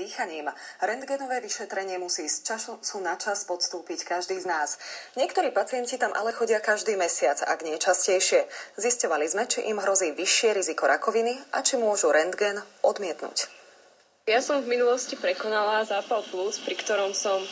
dýchaním. Rentgenové vyšetrenie musí z času na čas podstúpiť každý z nás. Niektorí pacienti tam ale chodia každý mesiac, ak nie častejšie. Zisťovali sme, či im hrozí vyššie riziko rakoviny a či môžu rentgen odmietnúť. Ja som v minulosti prekonala zápal plúc, pri ktorom som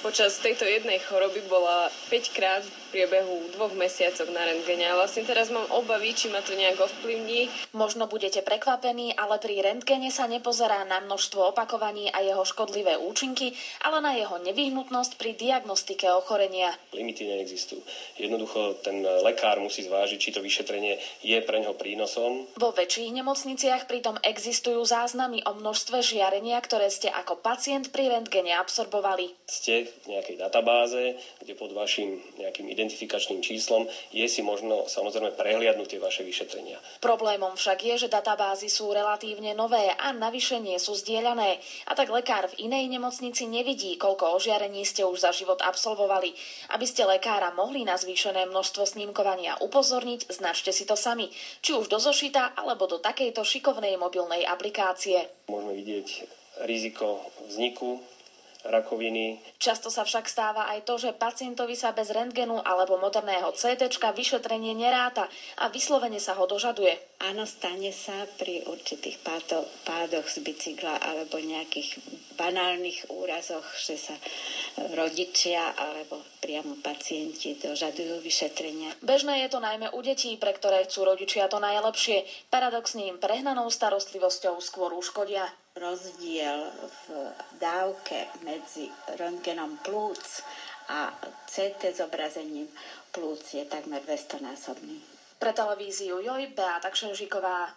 počas tejto jednej choroby bola 5 krát v priebehu 2 mesiacov na rentgene. A vlastne teraz mám obavy, či ma to nejak ovplyvní. Možno budete prekvapení, ale pri rentgene sa nepozerá na množstvo opakovaní a jeho škodlivé účinky, ale na jeho nevyhnutnosť pri diagnostike ochorenia. Limity neexistujú. Jednoducho ten lekár musí zvážiť, či to vyšetrenie je pre ňoho prínosom. Vo väčších nemocniciach pritom existujú záznamy o množstve žiarenia, ktoré ste ako pacient pri rentgene absorbovali. Ste v nejakej databáze, kde pod vašim nejakým identifikačným číslom je si možno samozrejme prehliadnúť tie vaše vyšetrenia. Problémom však je, že databázy sú relatívne nové a navyše nie sú zdieľané. A tak lekár v inej nemocnici nevidí, koľko ožiarení ste už za život absolvovali. Aby ste lekára mohli na zvýšené množstvo snímkovania upozorniť, značte si to sami. Či už do zošita, alebo do takejto šikovnej mobilnej aplikácie. Môžeme vidieť riziko vzniku rakoviny. Často sa však stáva aj to, že pacientovi sa bez rentgenu alebo moderného CTčka vyšetrenie neráta a vyslovene sa ho dožaduje. Áno, stane sa pri určitých pádoch z bicykla alebo nejakých banálnych úrazoch, že sa rodičia alebo priamo pacienti dožadujú vyšetrenia. Bežné je to najmä u detí, pre ktoré chcú rodičia to najlepšie. Paradoxne im prehnanou starostlivosťou skôr uškodia. Rozdiel v dávke medzi rentgenom plúc a CT zobrazením plúc je takmer 200-násobný. Pre televíziu JOJ Beáta Kšenžiková.